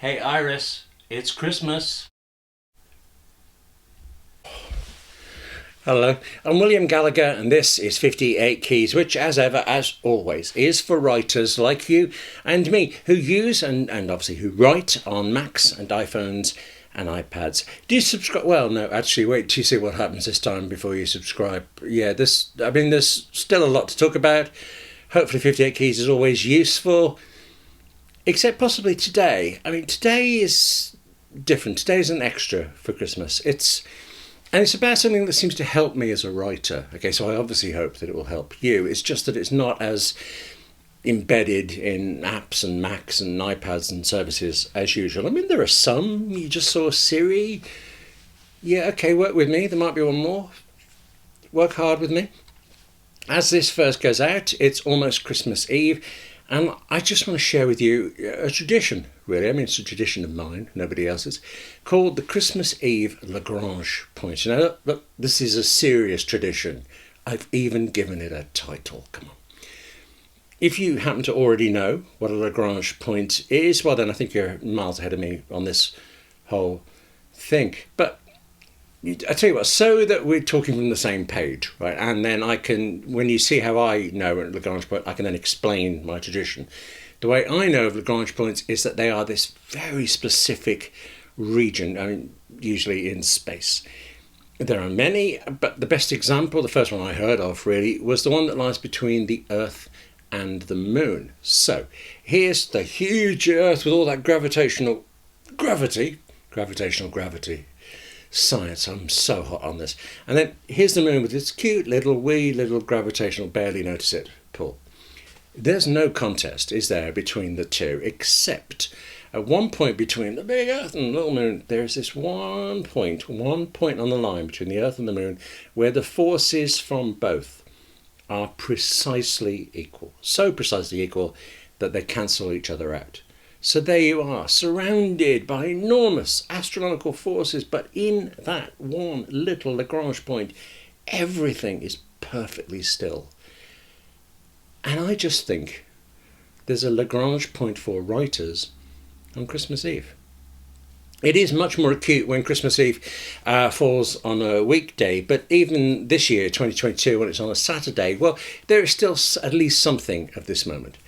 Hey Iris, it's Christmas. Hello, I'm William Gallagher, and this is 58 Keys, which, as ever, as always, is for writers like you and me who use and obviously who write on Macs and iPhones and iPads. Do you subscribe? Well, no, actually, wait till you see what happens this time before you subscribe. Yeah, there's still a lot to talk about. Hopefully, 58 Keys is always useful, except possibly today. Today is different. Today is an extra for Christmas. It's about something that seems to help me as a writer. Okay, so I obviously hope that it will help you. It's just that it's not as embedded in apps and Macs and iPads and services as usual. There are some. You just saw Siri. Yeah, okay, work with me. There might be one more. Work hard with me. As this first goes out, it's almost Christmas Eve. And I just want to share with you a tradition, really. It's a tradition of mine, nobody else's, called the Christmas Eve Lagrange Point. Look, this is a serious tradition. I've even given it a title. Come on. If you happen to already know what a Lagrange point is, well, then I think you're miles ahead of me on this whole thing. But I tell you what, so that we're talking from the same page, right? And then I can, when you see how I know at Lagrange point, I can then explain my tradition. The way I know of Lagrange points is that they are this very specific region, usually in space. There are many, but the best example, the first one I heard of really, was the one that lies between the Earth and the Moon. So here's the huge Earth with all that gravitational gravity. Science, I'm so hot on this. And then here's the Moon with its cute wee little gravitational, barely notice it, pull. There's no contest, is there, between the two, except at one point between the big Earth and the little Moon, there's this one point on the line between the Earth and the Moon where the forces from both are precisely equal. So precisely equal that they cancel each other out. So there you are, surrounded by enormous astronomical forces, but in that one little Lagrange point, everything is perfectly still. And I just think there's a Lagrange point for writers on Christmas Eve. It is much more acute when Christmas Eve falls on a weekday, but even this year, 2022, when it's on a Saturday, well, there is still at least something of this moment.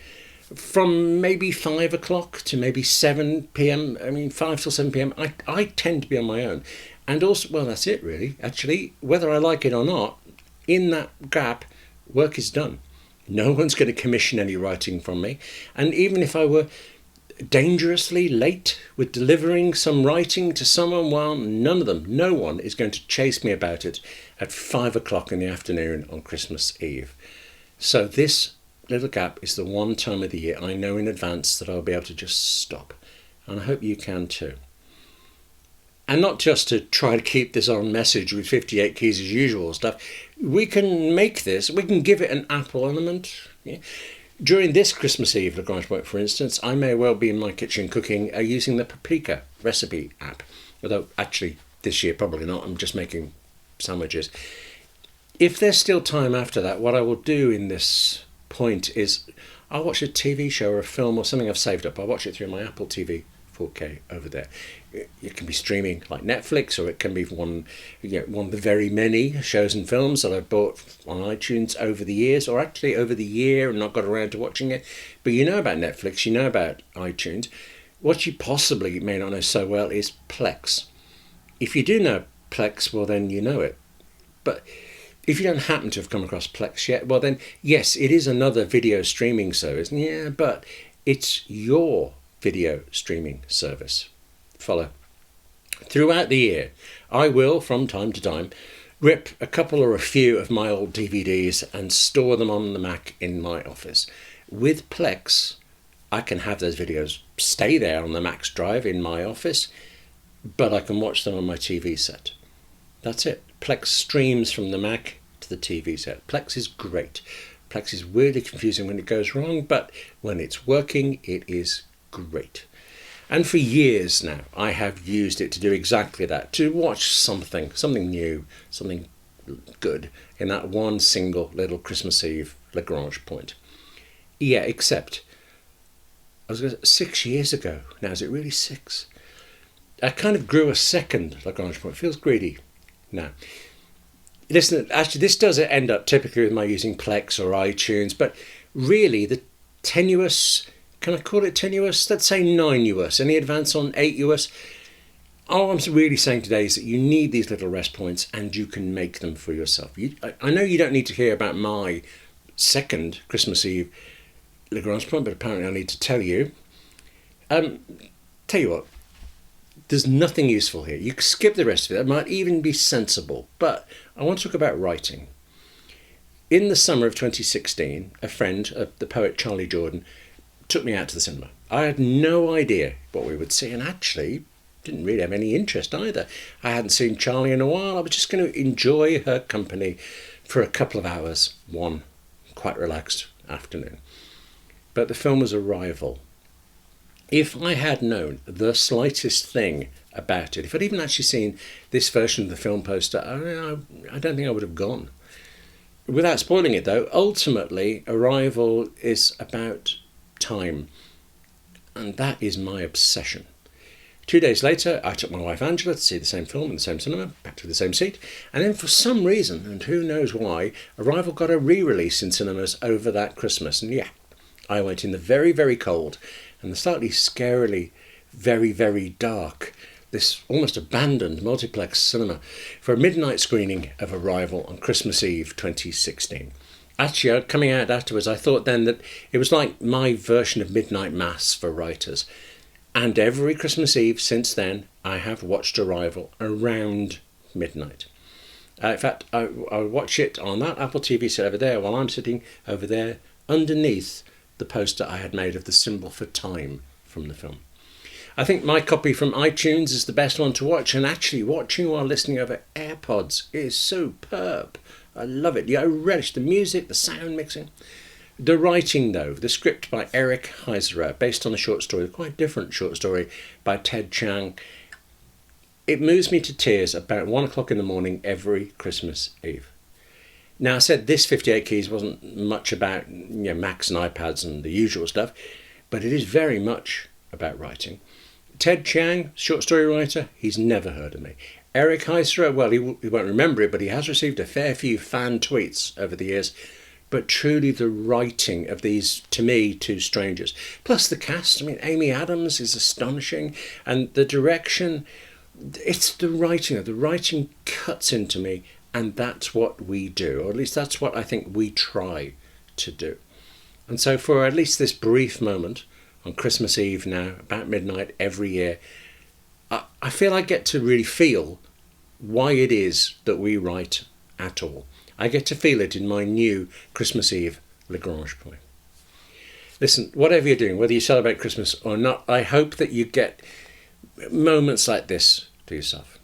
From maybe 5 o'clock to maybe 7 p.m, 5 till 7 p.m, I tend to be on my own. And also, well, that's it really. Actually, whether I like it or not, in that gap, work is done. No one's going to commission any writing from me. And even if I were dangerously late with delivering some writing to someone, well, no one is going to chase me about it at 5 o'clock in the afternoon on Christmas Eve. So this little gap is the one time of the year I know in advance that I'll be able to just stop. And I hope you can too. And not just to try to keep this on message with 58 keys as usual stuff. We can give it an Apple element. Yeah. During this Christmas Eve Lagrange point, for instance, I may well be in my kitchen cooking using the Paprika recipe app. Although actually this year probably not, I'm just making sandwiches. If there's still time after that, what I will do in this point is I'll watch a TV show or a film or something I've saved up. I'll watch it through my Apple TV 4K over there. It can be streaming like Netflix, or it can be one of the very many shows and films that I've bought on iTunes over the years, or actually over the year and not got around to watching it. But you know about Netflix, you know about iTunes. What you possibly may not know so well is Plex. If you do know Plex, well then you know it. But if you don't happen to have come across Plex yet, well then, yes, it is another video streaming service. Yeah, but it's your video streaming service. Follow. Throughout the year, I will, from time to time, rip a couple or a few of my old DVDs and store them on the Mac in my office. With Plex, I can have those videos stay there on the Mac's drive in my office, but I can watch them on my TV set. That's it. Plex streams from the Mac to the TV set. Plex is great. Plex is weirdly confusing when it goes wrong, but when it's working, it is great. And for years now, I have used it to do exactly that, to watch something new, something good in that one single little Christmas Eve Lagrange point. Yeah, except I was going to say 6 years ago. Now, is it really 6? I kind of grew a second Lagrange point. It feels greedy now. Listen, actually, this does end up typically with my using Plex or iTunes, but really the tenuous, can I call it tenuous? Let's say 9 US. Any advance on 8 US? All I'm really saying today is that you need these little rest points and you can make them for yourself. I know you don't need to hear about my second Christmas Eve Lagrange point, but apparently I need to tell you. Tell you what, there's nothing useful here. You can skip the rest of it. It might even be sensible. But I want to talk about writing. In the summer of 2016, a friend, the poet Charlie Jordan, took me out to the cinema. I had no idea what we would see, and actually didn't really have any interest either. I hadn't seen Charlie in a while. I was just going to enjoy her company for a couple of hours, one quite relaxed afternoon. But the film was Arrival. If I had known the slightest thing about it, if I'd even actually seen this version of the film poster, I don't think I would have gone. Without spoiling it though, ultimately Arrival is about time, and that is my obsession. 2 days later, I took my wife Angela to see the same film in the same cinema, back to the same seat, and then for some reason, and who knows why, Arrival got a re-release in cinemas over that Christmas, and yeah, I went in the very, very cold and the slightly scarily very, very dark, this almost abandoned multiplex cinema for a midnight screening of Arrival on Christmas Eve 2016. Actually, coming out afterwards, I thought then that it was like my version of Midnight Mass for writers. And every Christmas Eve since then, I have watched Arrival around midnight. In fact, I watch it on that Apple TV set over there while I'm sitting over there underneath the poster I had made of the symbol for time from the film. I think my copy from iTunes is the best one to watch, and actually watching while listening over AirPods is superb. I love it. Yeah, I relish the music, the sound mixing. The writing, though, the script by Eric Heiserer, based on a short story, a quite different short story by Ted Chiang, it moves me to tears about 1 o'clock in the morning every Christmas Eve. Now, I said this 58 Keys wasn't much about Macs and iPads and the usual stuff, but it is very much about writing. Ted Chiang, short story writer, he's never heard of me. Eric Heiserer, well, he won't remember it, but he has received a fair few fan tweets over the years. But truly the writing of these, to me, two strangers. Plus the cast, I mean, Amy Adams is astonishing. And the direction, it's the writing. The writing cuts into me, and that's what we do. Or at least that's what I think we try to do. And so for at least this brief moment on Christmas Eve now, about midnight every year, I feel I get to really feel why it is that we write at all. I get to feel it in my new Christmas Eve Lagrange point. Listen, whatever you're doing, whether you celebrate Christmas or not, I hope that you get moments like this to yourself.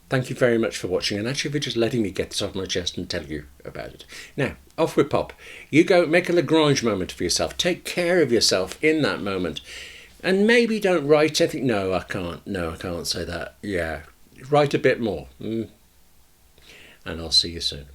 Thank you very much for watching, and actually for just letting me get this off my chest and tell you about it. Now, off with Pop. You go make a Lagrange moment for yourself. Take care of yourself in that moment. And maybe don't write anything. No, I can't say that. Yeah, write a bit more. And I'll see you soon.